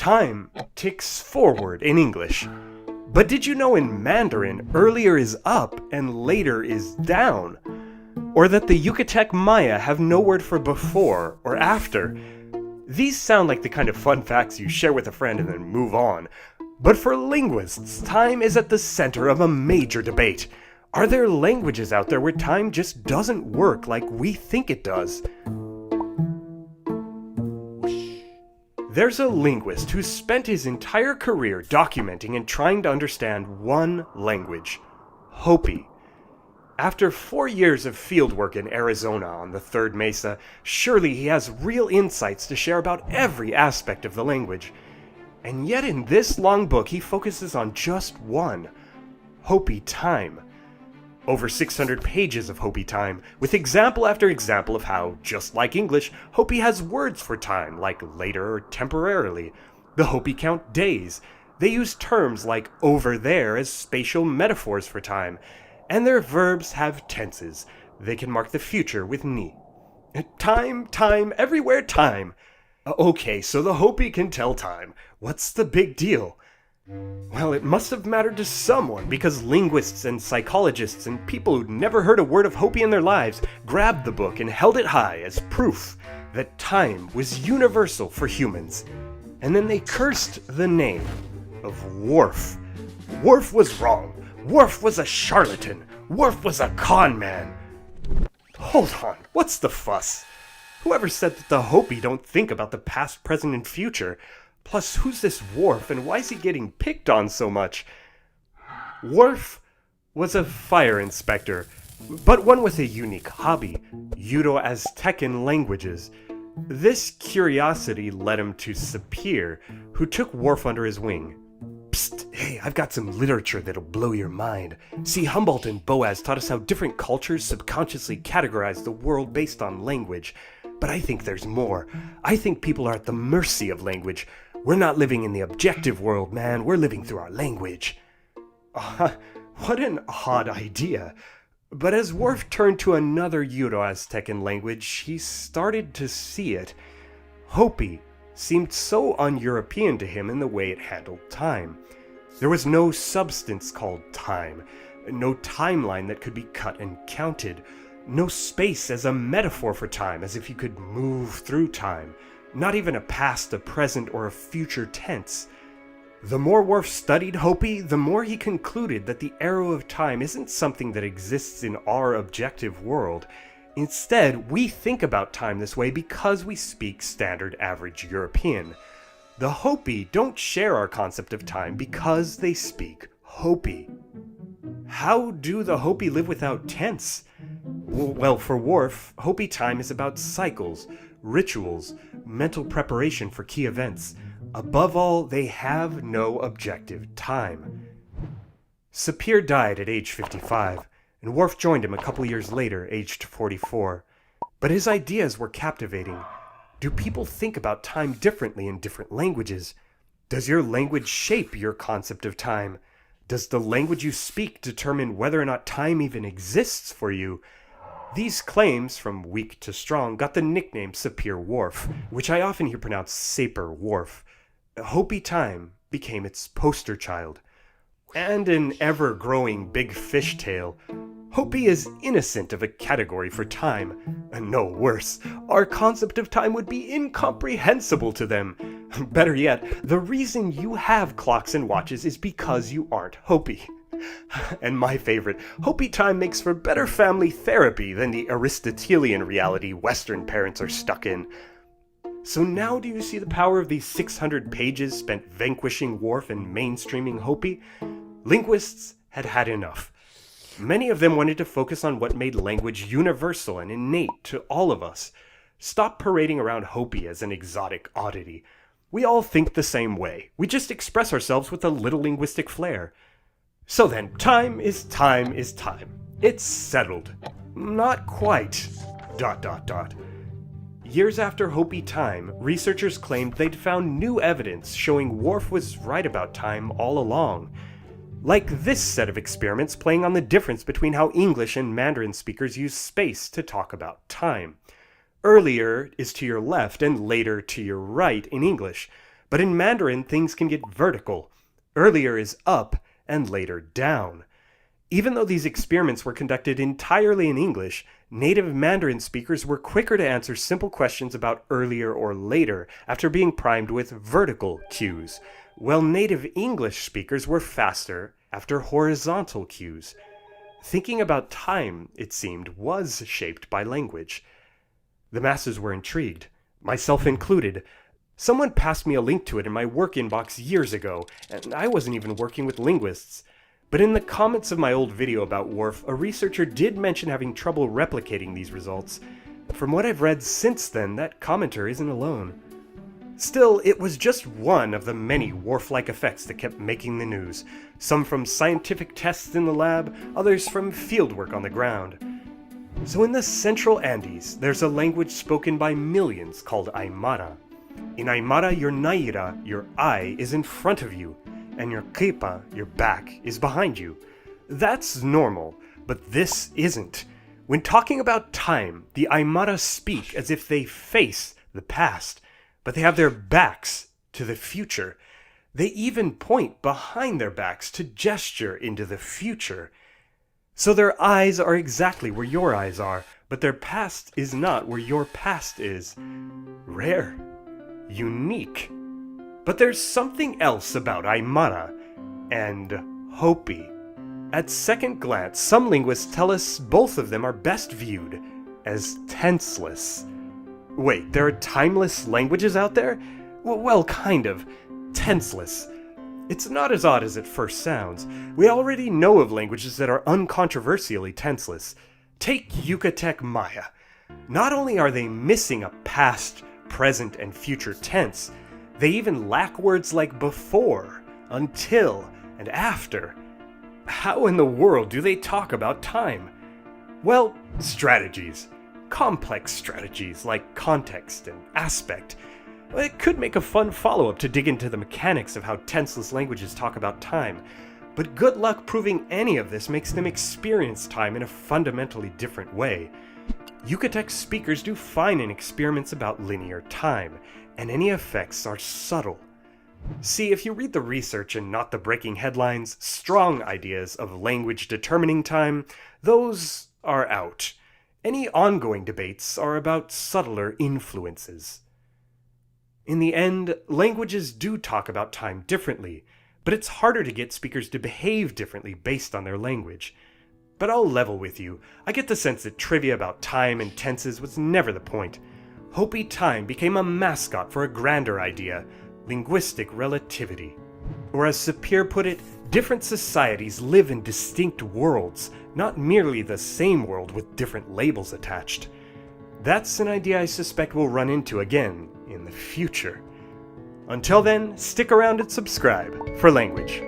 Time ticks forward in English. But did you know in Mandarin, earlier is up and later is down? Or that the Yucatec Maya have no word for before or after? These sound like the kind of fun facts you share with a friend and then move on. But for linguists, time is at the center of a major debate. Are there languages out there where time just doesn't work like we think it does? There's a linguist who spent his entire career documenting and trying to understand one language, Hopi. After 4 years of fieldwork in Arizona on the Third Mesa, surely he has real insights to share about every aspect of the language. And yet in this long book he focuses on just one, Hopi time. Over 600 pages of Hopi time, with example after example of how, just like English, Hopi has words for time, like later or temporarily. The Hopi count days. They use terms like over there as spatial metaphors for time. And their verbs have tenses. They can mark the future with ni. Time, time, everywhere time. Okay, so the Hopi can tell time. What's the big deal? Well, it must have mattered to someone, because linguists and psychologists and people who'd never heard a word of Hopi in their lives grabbed the book and held it high as proof that time was universal for humans. And then they cursed the name of Worf. Worf was wrong. Worf was a charlatan. Worf was a con man. Hold on, what's the fuss? Whoever said that the Hopi don't think about the past, present, and future? Plus, who's this Worf, and why is he getting picked on so much? Worf was a fire inspector, but one with a unique hobby, Uto-Aztecan languages. This curiosity led him to Sapir, who took Worf under his wing. Psst, hey, I've got some literature that'll blow your mind. See, Humboldt and Boas taught us how different cultures subconsciously categorize the world based on language. But I think there's more. I think people are at the mercy of language. We're not living in the objective world, man. We're living through our language. What an odd idea. But as Worf turned to another Uto-Aztecan language, he started to see it. Hopi seemed so un-European to him in the way it handled time. There was no substance called time, no timeline that could be cut and counted, no space as a metaphor for time, as if you could move through time, not even a past, a present, or a future tense. The more Worf studied Hopi, the more he concluded that the arrow of time isn't something that exists in our objective world. Instead, we think about time this way because we speak standard average European. The Hopi don't share our concept of time because they speak Hopi. How do the Hopi live without tense? Well, for Worf, Hopi time is about cycles, rituals, mental preparation for key events. Above all, they have no objective time. Sapir died at age 55, and Worf joined him a couple years later, aged 44. But his ideas were captivating. Do people think about time differently in different languages? Does your language shape your concept of time? Does the language you speak determine whether or not time even exists for you? These claims, from weak to strong, got the nickname Sapir-Whorf, which I often hear pronounced Sapir-Whorf. Hopi time became its poster child. And an ever-growing big fish tale, Hopi is innocent of a category for time. No, worse, our concept of time would be incomprehensible to them. Better yet, the reason you have clocks and watches is because you aren't Hopi. And my favorite, Hopi time makes for better family therapy than the Aristotelian reality Western parents are stuck in. So now do you see the power of these 600 pages spent vanquishing Worf and mainstreaming Hopi? Linguists had had enough. Many of them wanted to focus on what made language universal and innate to all of us. Stop parading around Hopi as an exotic oddity. We all think the same way. We just express ourselves with a little linguistic flair. So then, time is time is time. It's settled. Not quite. ... Years after Hopi time, researchers claimed they'd found new evidence showing Worf was right about time all along. Like this set of experiments playing on the difference between how English and Mandarin speakers use space to talk about time. Earlier is to your left and later to your right in English, But in Mandarin, things can get vertical. Earlier is up and later down. Even though these experiments were conducted entirely in English, native Mandarin speakers were quicker to answer simple questions about earlier or later after being primed with vertical cues, while native English speakers were faster after horizontal cues. Thinking about time, it seemed, was shaped by language. The masses were intrigued, myself included. Someone passed me a link to it in my work inbox years ago, and I wasn't even working with linguists. But in the comments of my old video about WARF, a researcher did mention having trouble replicating these results. From what I've read since then, that commenter isn't alone. Still, it was just one of the many WARF-like effects that kept making the news. Some from scientific tests in the lab, others from fieldwork on the ground. So in the Central Andes, there's a language spoken by millions called Aymara. In Aymara, your naira, your eye, is in front of you, and your qipa, your back, is behind you. That's normal, but this isn't. When talking about time, the Aymara speak as if they face the past, but they have their backs to the future. They even point behind their backs to gesture into the future. So their eyes are exactly where your eyes are, but their past is not where your past is. Rare. Unique. But there's something else about Aymara and Hopi. At second glance, some linguists tell us both of them are best viewed as tenseless. Wait, there are timeless languages out there? Well, kind of. Tenseless. It's not as odd as it first sounds. We already know of languages that are uncontroversially tenseless. Take Yucatec Maya. Not only are they missing a past, present, and future tense, they even lack words like before, until, and after. How in the world do they talk about time? Well, strategies. Complex strategies like context and aspect. It could make a fun follow-up to dig into the mechanics of how tenseless languages talk about time, but good luck proving any of this makes them experience time in a fundamentally different way. Yucatec speakers do fine in experiments about linear time, and any effects are subtle. See, if you read the research and not the breaking headlines, strong ideas of language determining time, those are out. Any ongoing debates are about subtler influences. In the end, languages do talk about time differently, but it's harder to get speakers to behave differently based on their language. But I'll level with you. I get the sense that trivia about time and tenses was never the point. Hopi time became a mascot for a grander idea, linguistic relativity. Or as Sapir put it, different societies live in distinct worlds, not merely the same world with different labels attached. That's an idea I suspect we'll run into again in the future. Until then, stick around and subscribe for language.